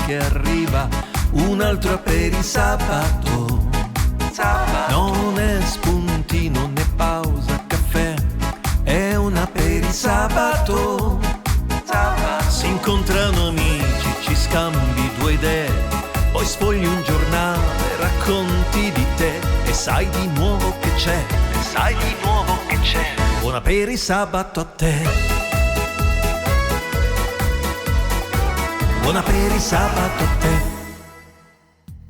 che arriva, un altro per il sabato. Non è spuntino né pausa caffè, è una per il sabato. Si incontrano amici, ci scambi due idee, poi sfogli un giornale, racconti di te e sai di nuovo che c'è, buona per il sabato a te. Buona per il sabato a te.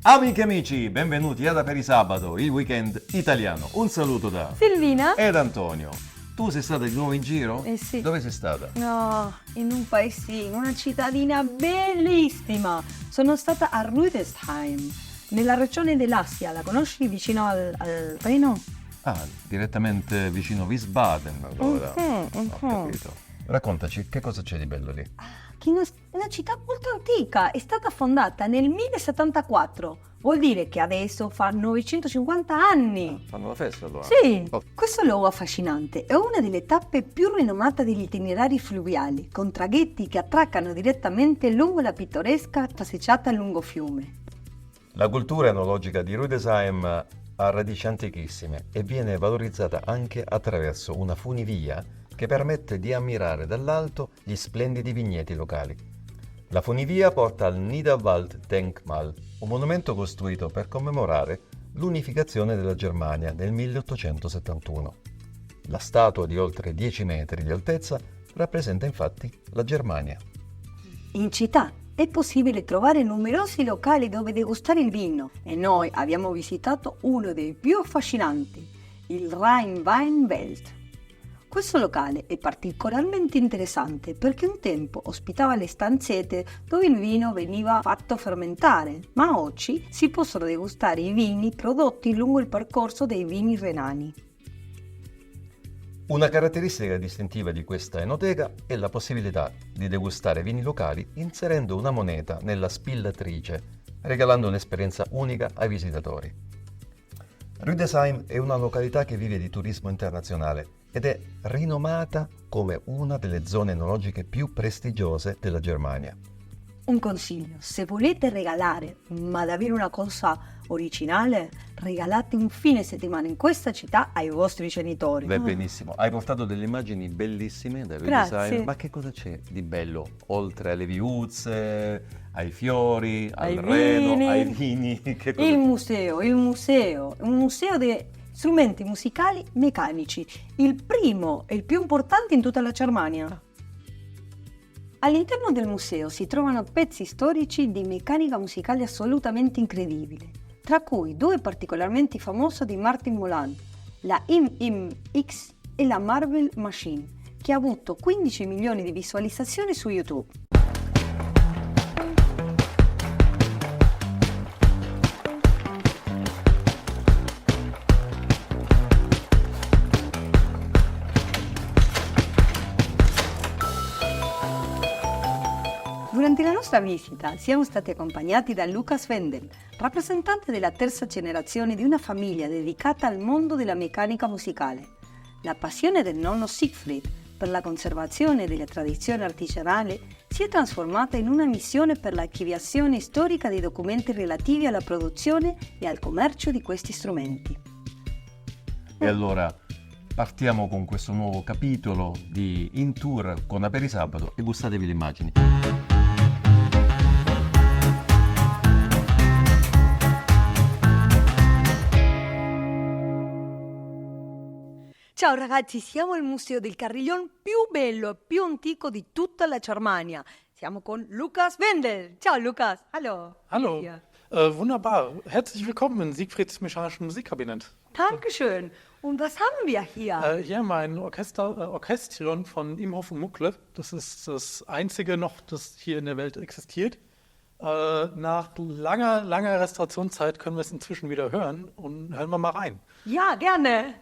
Amiche e amici, benvenuti ad Aperisabato, il weekend italiano. Un saluto da Silvina? ed Antonio. Tu sei stata di nuovo in giro? Sì. Dove sei stata? No, in un paesino, una cittadina bellissima. Sono stata a Rüdesheim, nella regione dell'Assia. La conosci, vicino al Reno? Ah, direttamente vicino a Wiesbaden, allora. Ho capito. Raccontaci, che cosa c'è di bello lì? Che una città molto antica, è stata fondata nel 1074. Vuol dire che adesso fa 950 anni. Fanno la festa allora? Sì, Oh. questo luogo affascinante è una delle tappe più rinomate degli itinerari fluviali, con traghetti che attraccano direttamente lungo la pittoresca passeggiata lungo fiume. La cultura enologica di Rüdesheim ha radici antichissime e viene valorizzata anche attraverso una funivia che permette di ammirare dall'alto gli splendidi vigneti locali. La funivia porta al Niederwalddenkmal, un monumento costruito per commemorare l'unificazione della Germania nel 1871. La statua di oltre 10 metri di altezza rappresenta infatti la Germania. In città è possibile trovare numerosi locali dove degustare il vino e noi abbiamo visitato uno dei più affascinanti, il Rhein-Wein-Welt. Questo locale è particolarmente interessante perché un tempo ospitava le stanzette dove il vino veniva fatto fermentare, ma oggi si possono degustare i vini prodotti lungo il percorso dei vini renani. Una caratteristica distintiva di questa enoteca è la possibilità di degustare vini locali inserendo una moneta nella spillatrice, regalando un'esperienza unica ai visitatori. Rüdesheim è una località che vive di turismo internazionale ed è rinomata come una delle zone enologiche più prestigiose della Germania. Un consiglio, se volete regalare, ma davvero una cosa originale, regalate un fine settimana in questa città ai vostri genitori. Beh, benissimo. Hai portato delle immagini bellissime da Grazie. Rüdesheim. Ma che cosa c'è di bello? Oltre alle viuzze, ai fiori, al Ai Reno, vini. ai vini. Che cosa Il museo, un museo di strumenti musicali meccanici, il primo e il più importante in tutta la Germania. All'interno del museo si trovano pezzi storici di meccanica musicale assolutamente incredibili, tra cui due particolarmente famose di Martin Molan, la IM-X e la Marble Machine, che ha avuto 15 milioni di visualizzazioni su YouTube. Durante la nostra visita siamo stati accompagnati da Lukas Wendel, rappresentante della terza generazione di una famiglia dedicata al mondo della meccanica musicale. La passione del nonno Siegfried per la conservazione della tradizione artigianale si è trasformata in una missione per l'archiviazione storica dei documenti relativi alla produzione e al commercio di questi strumenti. E allora partiamo con questo nuovo capitolo di In Tour con Aperisabato e gustatevi le immagini. Ciao ragazzi, siamo al Museo del Carillon più bello e più antico di tutta la Germania. Siamo con Lukas Wendel. Ciao Lukas. Hallo. Hallo. Ja. Wunderbar. Herzlich willkommen in Siegfrieds Mechanischen Musikkabinett. Dankeschön. Und was haben wir hier? Hier mein Orchestrion von Imhoff und Muckle. Das ist das einzige noch, das hier in der Welt existiert. Nach langer Restaurationszeit können wir es inzwischen wieder hören. Und hören wir mal rein. Ja, gerne.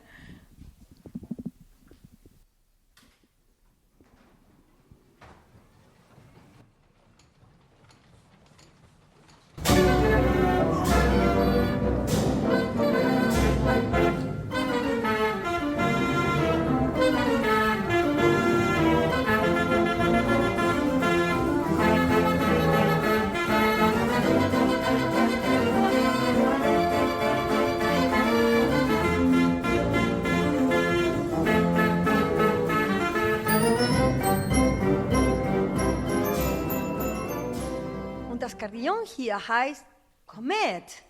das Carillon hier heißt Komet.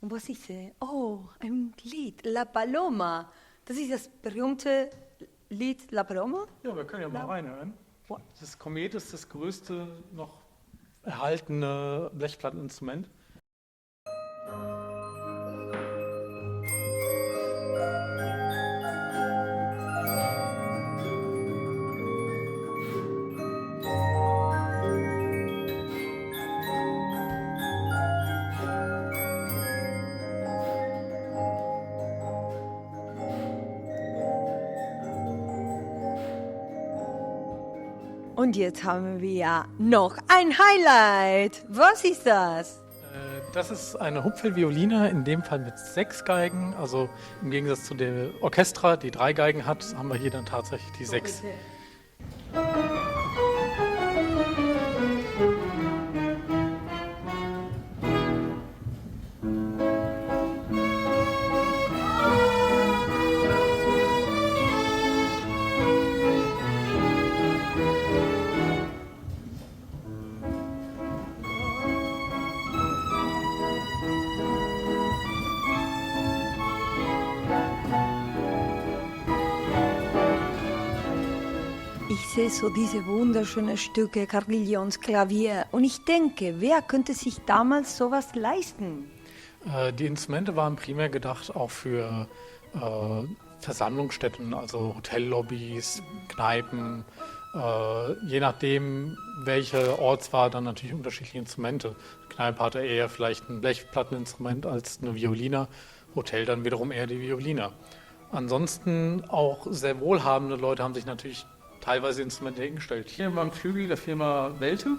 Und was ist es? Oh, ein Lied, La Paloma. Das ist das berühmte Lied La Paloma? Ja, wir können ja mal reinhören. Das Komet ist das größte noch erhaltene Blechplatteninstrument. Und jetzt haben wir noch ein Highlight. Was ist das? Das ist eine Hupfelvioline, in dem Fall mit 6 Geigen. Also im Gegensatz zu der Orchestra, die 3 Geigen hat, haben wir hier dann tatsächlich die 6. Ich sehe so diese wunderschönen Stücke, Carillons, Klavier. Und ich denke, wer könnte sich damals sowas leisten? Die Instrumente waren primär gedacht auch für Versammlungsstätten, also Hotellobbys, Kneipen. Je nachdem, welcher Ort war, dann natürlich unterschiedliche Instrumente. Die Kneipe hatte eher vielleicht ein Blechplatteninstrument als eine Violine, Hotel dann wiederum eher die Violine. Ansonsten auch sehr wohlhabende Leute haben sich natürlich teilweise Instrumente hingestellt. Hier beim Flügel der Firma Welte.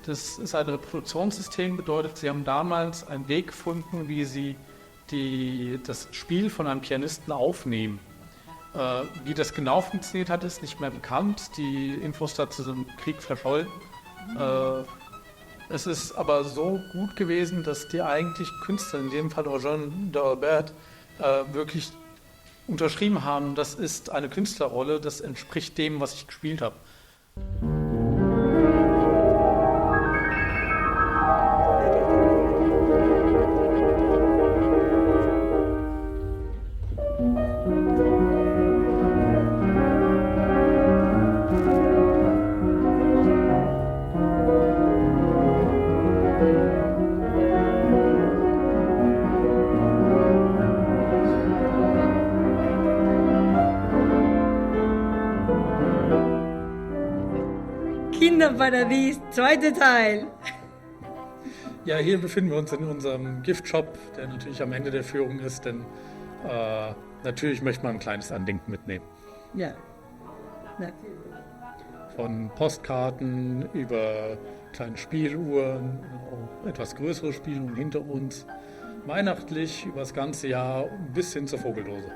Das ist ein Reproduktionssystem, bedeutet, sie haben damals einen Weg gefunden, wie sie das Spiel von einem Pianisten aufnehmen. Wie das genau funktioniert hat, ist nicht mehr bekannt. Die Infos dazu sind im Krieg verschollen. Es ist aber so gut gewesen, dass die eigentlichen Künstler, in dem Fall Eugène d'Albert, wirklich unterschrieben haben, das ist eine Künstlerrolle, das entspricht dem, was ich gespielt habe. Kinderparadies, zweiter Teil. Ja, hier befinden wir uns in unserem Giftshop, der natürlich am Ende der Führung ist, denn natürlich möchte man ein kleines Andenken mitnehmen. Ja. Von Postkarten über kleine Spieluhren, auch etwas größere Spieluhren hinter uns, weihnachtlich über das ganze Jahr bis hin zur Vogeldose.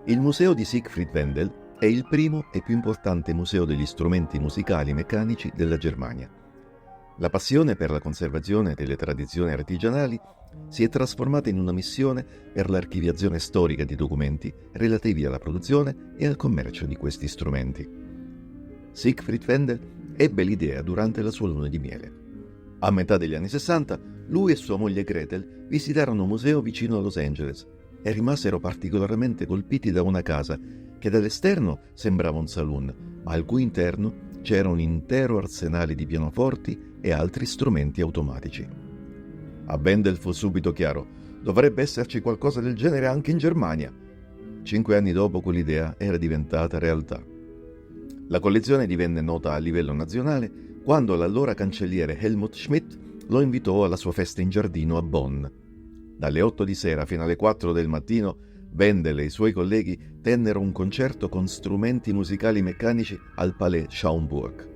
Il museo di Siegfried Wendel è il primo e più importante museo degli strumenti musicali meccanici della Germania. La passione per la conservazione delle tradizioni artigianali si è trasformata in una missione per l'archiviazione storica di documenti relativi alla produzione e al commercio di questi strumenti. Siegfried Wendel ebbe l'idea durante la sua luna di miele. A metà degli anni 60, lui e sua moglie Gretel visitarono un museo vicino a Los Angeles e rimasero particolarmente colpiti da una casa che dall'esterno sembrava un saloon, ma al cui interno c'era un intero arsenale di pianoforti e altri strumenti automatici. A Wendel fu subito chiaro: dovrebbe esserci qualcosa del genere anche in Germania. 5 anni dopo quell'idea era diventata realtà. La collezione divenne nota a livello nazionale quando l'allora cancelliere Helmut Schmidt lo invitò alla sua festa in giardino a Bonn. Dalle 8 di sera fino alle 4 del mattino Wendel e i suoi colleghi tennero un concerto con strumenti musicali meccanici al Palais Schaumburg.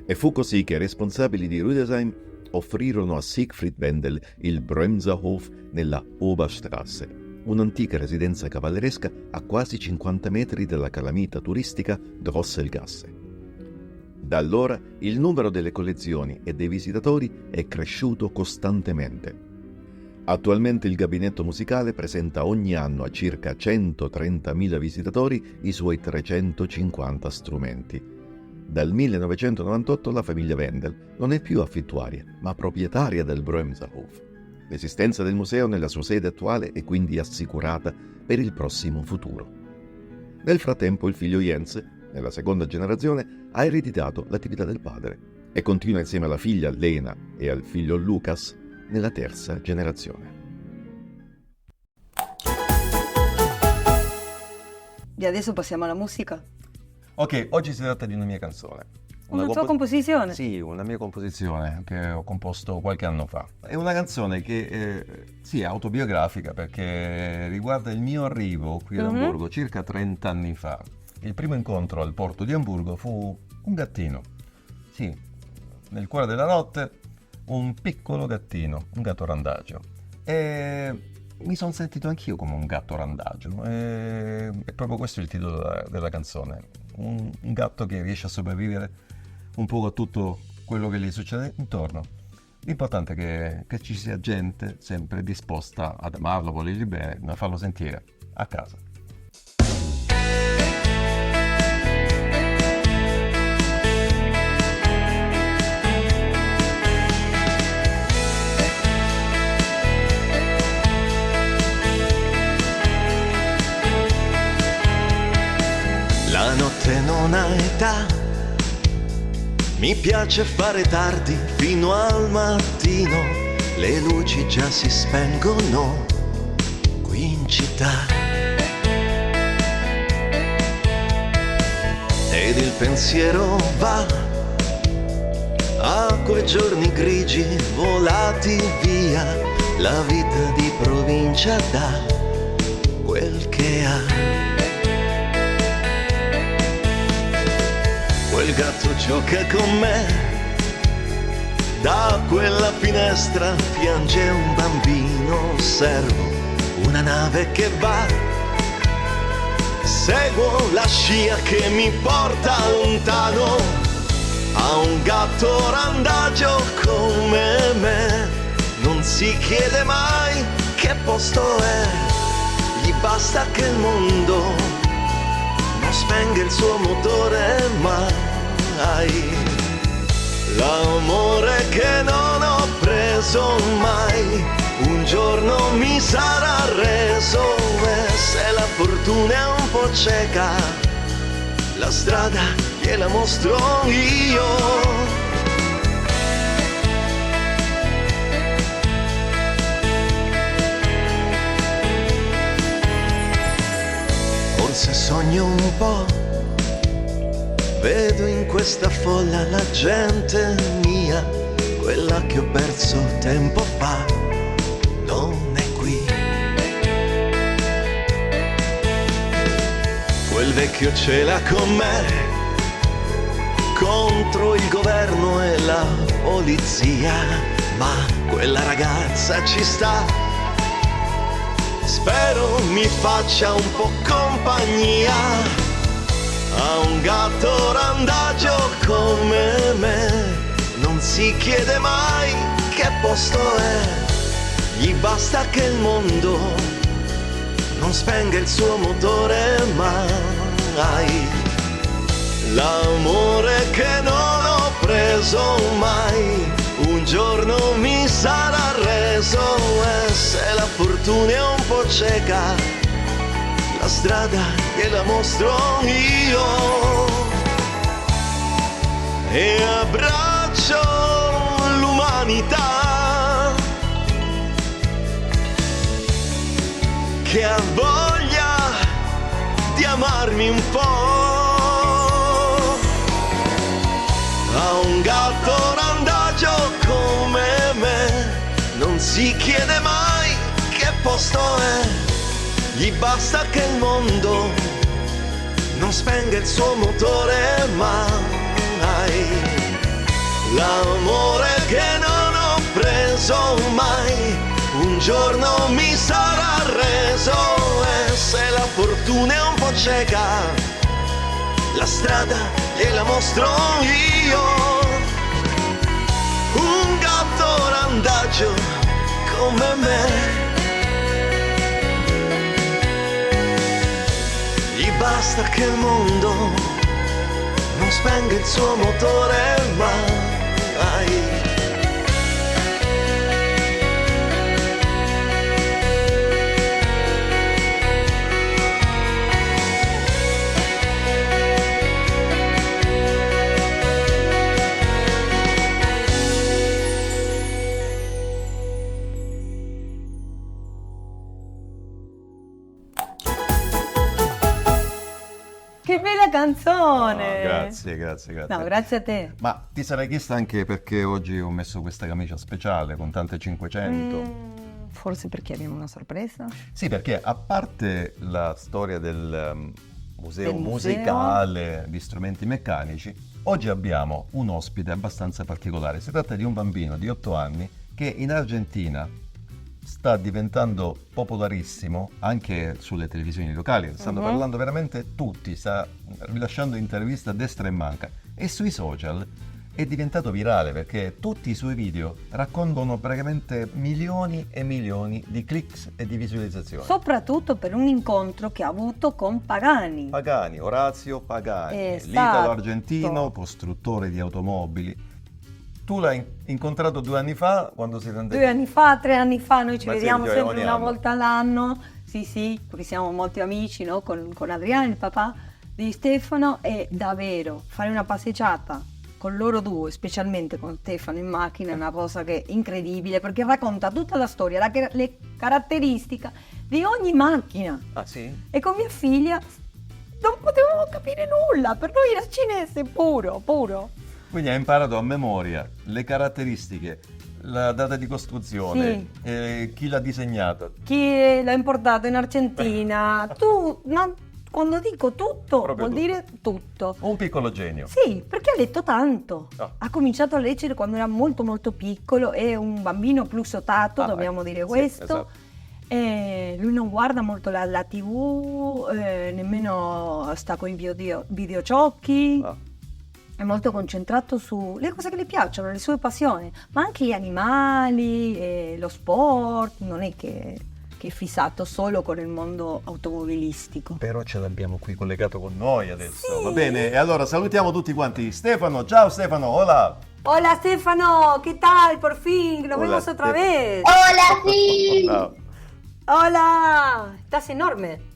E fu così che i responsabili di Rüdesheim offrirono a Siegfried Wendel il Bremserhof nella Oberstrasse, un'antica residenza cavalleresca a quasi 50 metri dalla calamita turistica Drosselgasse. Da allora il numero delle collezioni e dei visitatori è cresciuto costantemente. Attualmente il gabinetto musicale presenta ogni anno a circa 130.000 visitatori i suoi 350 strumenti. Dal 1998 la famiglia Wendel non è più affittuaria, ma proprietaria del Brömserhof. L'esistenza del museo nella sua sede attuale è quindi assicurata per il prossimo futuro. Nel frattempo il figlio Jens, nella seconda generazione, ha ereditato l'attività del padre e continua insieme alla figlia Lena e al figlio Lucas nella terza generazione. E adesso passiamo alla musica. Ok, oggi si tratta di una mia canzone. Una tua composizione? Sì, una mia composizione che ho composto qualche anno fa. È una canzone che sì, è autobiografica perché riguarda il mio arrivo qui ad Amburgo circa 30 anni fa. Il primo incontro al porto di Amburgo fu un gattino. Sì, nel cuore della notte un piccolo gattino, un gatto randagio. E mi sono sentito anch'io come un gatto randagio. E proprio questo è il titolo della canzone. Un gatto che riesce a sopravvivere un po' a tutto quello che gli succede intorno. L'importante è che ci sia gente sempre disposta ad amarlo, volergli bene, a farlo sentire a casa. La notte non ha età, mi piace fare tardi fino al mattino, le luci già si spengono qui in città. Ed il pensiero va a quei giorni grigi volati via, la vita di provincia dà quel che ha. Quel gatto gioca con me, da quella finestra piange un bambino, osservo una nave che va, seguo la scia che mi porta lontano, a un gatto randagio come me, non si chiede mai che posto è, gli basta che il mondo non spenga il suo motore mai. L'amore che non ho preso mai, un giorno mi sarà reso, e se la fortuna è un po' cieca, la strada gliela mostro io. Forse sogno un po', vedo in questa folla la gente mia, quella che ho perso tempo fa, non è qui. Quel vecchio ce l'ha con me, contro il governo e la polizia, ma quella ragazza ci sta, spero mi faccia un po' compagnia. A un gatto randagio come me, non si chiede mai che posto è, gli basta che il mondo non spenga il suo motore mai. L'amore che non ho preso mai, un giorno mi sarà reso, e se la fortuna è un po' cieca, la strada gliela mostro io, e abbraccio l'umanità che ha voglia di amarmi un po'. A un gatto randagio come me, non si chiede mai che posto è, gli basta che il mondo non spenga il suo motore mai. L'amore che non ho preso mai, un giorno mi sarà reso, e se la fortuna è un po' cieca, la strada gliela mostro io. Un gatto randagio come me, basta che il mondo non spenga il suo motore mai. Che bella canzone! Grazie. No, grazie a te. Ma ti sarei chiesto anche perché oggi ho messo questa camicia speciale con tante 500. Forse perché abbiamo una sorpresa? Sì, perché a parte la storia del museo Del museo. musicale di strumenti meccanici, oggi abbiamo un ospite abbastanza particolare. Si tratta di un bambino di 8 anni che in Argentina sta diventando popolarissimo anche sulle televisioni locali. Stanno parlando veramente tutti, sta rilasciando interviste a destra e manca. E sui social è diventato virale perché tutti i suoi video raccolgono praticamente milioni e milioni di clics e di visualizzazioni. Soprattutto per un incontro che ha avuto con Pagani. Pagani, Orazio Pagani, Esatto. l'italo-argentino costruttore di automobili. Tu l'hai incontrato 2 anni fa quando siete andati? 2 anni fa, 3 anni fa, noi ci Ma sì, vediamo ogni sempre una anno. volta all'anno. Sì, perché siamo molti amici, no? Con Adriano, il papà di Stefano, e davvero fare una passeggiata con loro due, specialmente con Stefano in macchina, è una cosa che è incredibile perché racconta tutta la storia, le caratteristiche di ogni macchina. Ah sì? E con mia figlia non potevamo capire nulla, per noi era cinese puro. Quindi hai imparato a memoria le caratteristiche, la data di costruzione, chi l'ha disegnato. Chi l'ha importato in Argentina, quando dico tutto, Proprio vuol tutto. dire tutto. Un piccolo genio. Sì, perché ha letto tanto. Oh. Ha cominciato a leggere quando era molto molto piccolo, è un bambino plussotato, dobbiamo dire sì, questo. esatto. E lui non guarda molto la TV, nemmeno sta con i videogiochi. Ah. È molto concentrato sulle cose che le piacciono, le sue passioni, ma anche gli animali, lo sport, non è che è fissato solo con il mondo automobilistico. Però ce l'abbiamo qui collegato con noi adesso. Sì. Va bene, e allora salutiamo tutti quanti. Stefano, ciao Stefano, hola. Hola Stefano, ¿qué tal? Por fin, nos Hola, vemos otra Stefano. vez. Hola, sí. Ciao. Hola, estás enorme.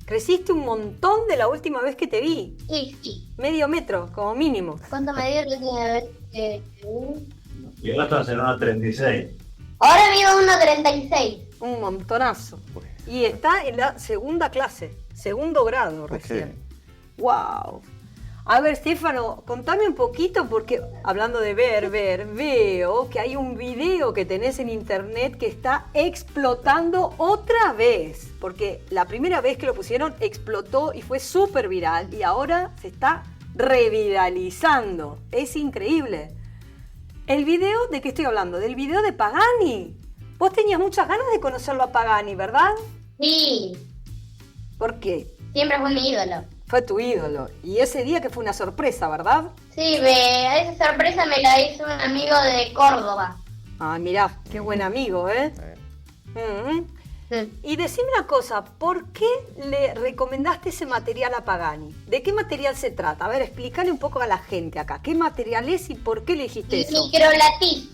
Creciste un montón de la última vez que te vi. Sí. Medio metro, como mínimo. ¿Cuánto me dio la última vez que... Llegaste a ser una 36. Ahora mido 1,36. Un montonazo. Y está en la segunda clase, segundo grado recién. ¡Wow! A ver, Stefano, contame un poquito, porque hablando de ver, veo que hay un video que tenés en internet que está explotando otra vez. Porque la primera vez que lo pusieron explotó y fue súper viral y ahora se está reviralizando. Es increíble. ¿El video de qué estoy hablando? Del video de Pagani. Vos tenías muchas ganas de conocerlo a Pagani, ¿verdad? Sí, ¿Por qué? siempre fue mi ídolo. Fue tu ídolo. Y ese día que fue una sorpresa, ¿verdad? Sí, esa sorpresa me la hizo un amigo de Córdoba. Ah, mirá, qué buen amigo, ¿eh? Mm. Sí. Y decime una cosa, ¿por qué le recomendaste ese material a Pagani? ¿De qué material se trata? A ver, explícale un poco a la gente acá. ¿Qué material es y por qué le dijiste eso? Microlatiz.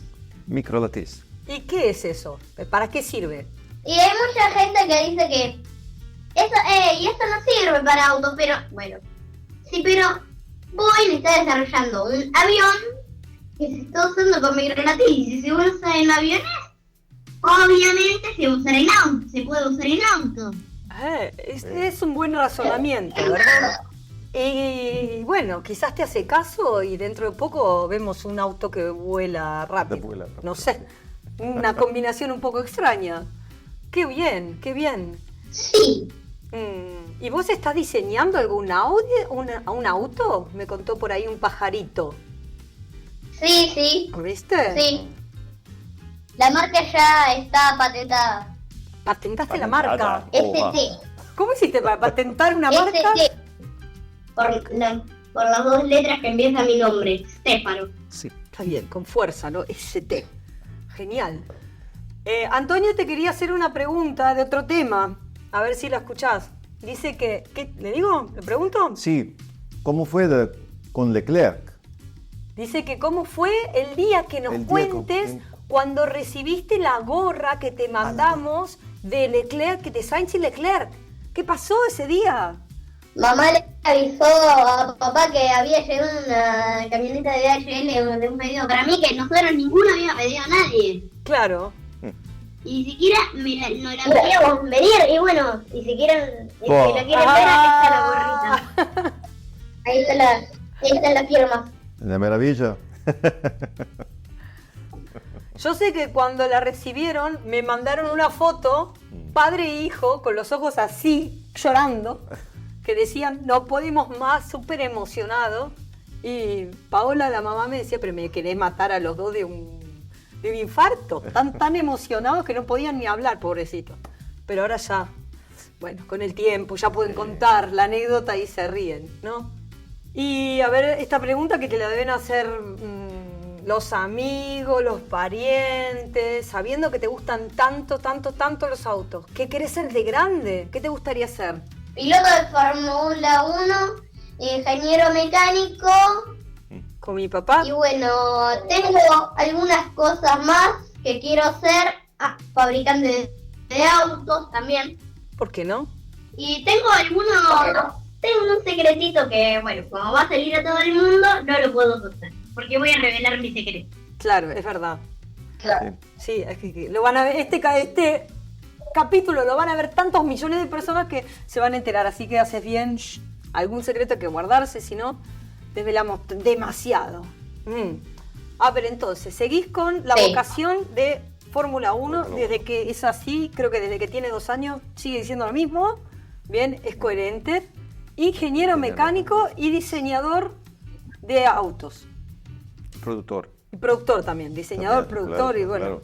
Microlatiz. ¿Y qué es eso? ¿Para qué sirve? Y hay mucha gente que dice que eso, y esto no sirve para autos, pero bueno. Sí, pero Boeing está desarrollando un avión que se está usando con microlatiz. Y si se usa en aviones, obviamente se puede usar en autos. Es un buen razonamiento, ¿verdad? Y bueno, quizás te hace caso y dentro de poco vemos un auto que vuela rápido. Vuela rápido. No sé, una combinación un poco extraña. Qué bien, qué bien. Sí. ¿Y vos estás diseñando algún un auto? Me contó por ahí un pajarito. Sí. ¿Viste? Sí. La marca ya está patentada. ¿Patentaste la Patentada. marca? Opa. ST. ¿Cómo hiciste para patentar una marca? ST. Por las 2 letras que empieza mi nombre, Stefano. Sí, está bien, con fuerza, ¿no? ST. Genial. Antonio te quería hacer una pregunta de otro tema. A ver si la escuchás. Dice que... ¿Qué? ¿Le digo? ¿Le pregunto? Sì, come fue con Leclerc. Dice que cómo fue el día que nos El día cuentes cuando recibiste la gorra que te mandamos de Leclerc, de Sainz y Leclerc. ¿Qué pasó ese día? Mamá le avisó a papá que había llegado una camioneta de DHL de un pedido para mí que nosotros ninguno había pedido a nadie. Claro. Y ni siquiera no la queríamos venir. Y bueno, y si quieren, si Buah. la quieren ver, aquí está la gorrita. Ahí está la firma. Una maravilla. Yo sé que cuando la recibieron me mandaron una foto, padre e hijo, con los ojos así, llorando, que decían, no podemos más, súper emocionados. Y Paola, la mamá, me decía, pero me querés matar a los dos de un infarto. Tan emocionados que no podían ni hablar, pobrecitos. Pero ahora ya, bueno, con el tiempo, ya pueden contar la anécdota y se ríen, ¿no? Y a ver, esta pregunta que te la deben hacer los amigos, los parientes, sabiendo que te gustan tanto los autos. ¿Qué querés ser de grande? ¿Qué te gustaría ser? Piloto de Fórmula 1, ingeniero mecánico. Con mi papá. Y bueno, tengo algunas cosas más que quiero ser. Fabricante de autos también. ¿Por qué no? Y tengo un secretito que, bueno, como va a salir a todo el mundo, no lo puedo contar. Porque voy a revelar mi secreto. Claro, es verdad. Claro. Sí, es que lo van a ver, este capítulo lo van a ver tantos millones de personas que se van a enterar, así que haces bien. Algún secreto hay que guardarse, si no, desvelamos demasiado. A ver, entonces, seguís con la vocación de Fórmula 1, desde que es así, creo que desde que tiene 2 años sigue diciendo lo mismo. Bien, es coherente. Ingeniero mecánico y diseñador de autos. Productor. Y productor también, diseñador, También, productor claro, y bueno.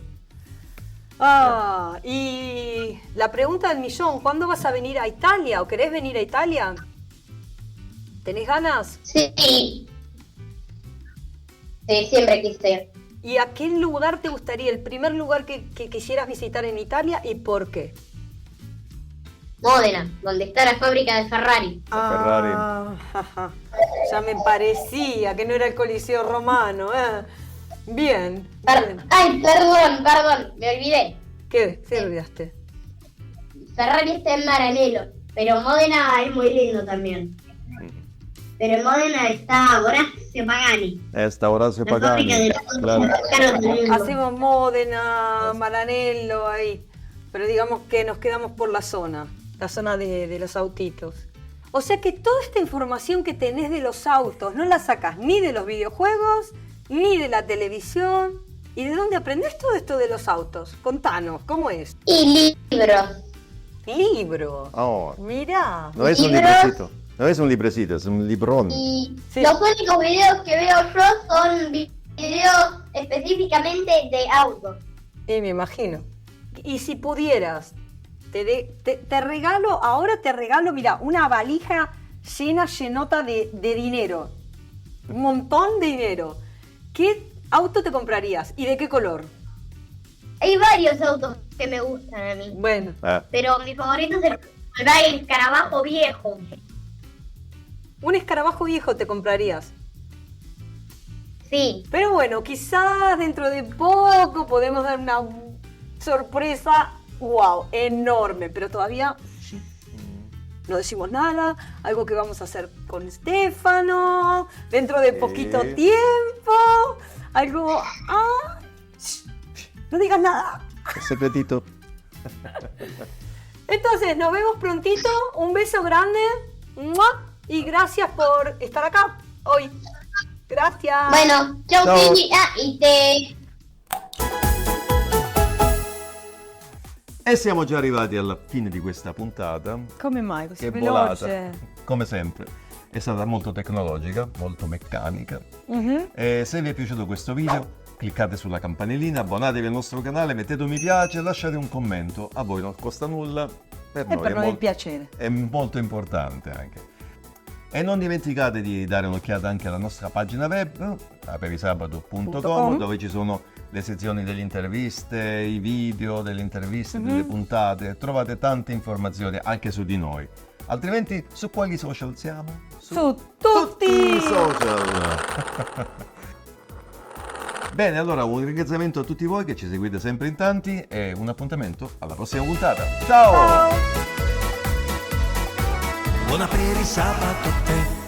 claro. Y la pregunta del millón, ¿cuándo vas a venir a Italia o querés venir a Italia? ¿Tenés ganas? Sí. Sí, siempre quise. ¿Y a qué lugar te gustaría, el primer lugar que quisieras visitar en Italia y por qué? Módena, donde está la fábrica de Ferrari. Jaja. Ya me parecía que no era el Coliseo Romano. Bien. Ay, perdón, me olvidé. ¿Qué? ¿Qué olvidaste? Ferrari está en Maranello, pero Módena es muy lindo también. Pero en Módena está Horacio Pagani. Esta Horacio La fábrica Pagani. de los autos Claro. más caros del mundo. Hacemos Módena, Maranello ahí. Pero digamos que nos quedamos por la zona de los autitos. O sea que toda esta información que tenés de los autos no la sacas ni de los videojuegos, ni de la televisión. ¿Y de dónde aprendés todo esto de los autos? Contanos, ¿cómo es? Y libros. Libros. Oh, Mirá. no es un Libros. librecito. No es un librecito, es un librón. Y Sí. los únicos videos que veo yo son videos específicamente de autos. Me imagino. Y si pudieras, te regalo, mira, una valija llenota de dinero. Un montón de dinero. ¿Qué auto te comprarías y de qué color? Hay varios autos que me gustan a mí. Bueno, Pero mi favorito es el escarabajo viejo. un escarabajo viejo te comprarías. Sí. Pero bueno, quizás dentro de poco podemos dar una sorpresa, wow, enorme, pero todavía no decimos nada, algo que vamos a hacer con Stefano, dentro de poquito tiempo, algo... no digas nada. Secretito. Entonces, nos vemos prontito, un beso grande, ¡mua! Y gracias por estar acá hoy. Gracias. Bueno, chau, Ciao. Cindy. E siamo già arrivati alla fine di questa puntata. Come mai così Che volata, come sempre. È stata molto tecnologica, molto meccanica. E se vi è piaciuto questo video, cliccate sulla campanellina, abbonatevi al nostro canale, mettete un mi piace, lasciate un commento. A voi non costa nulla, per noi per noi è un piacere. è molto importante anche. E non dimenticate di dare un'occhiata anche alla nostra pagina web, aperisabato.com, dove ci sono le sezioni delle interviste, i video delle interviste, delle puntate. Trovate tante informazioni anche su di noi. Altrimenti su quali social siamo? Su tutti! i social! Bene, allora un ringraziamento a tutti voi che ci seguite sempre in tanti e un appuntamento alla prossima puntata. Ciao! Ciao! Buona per il sabato te.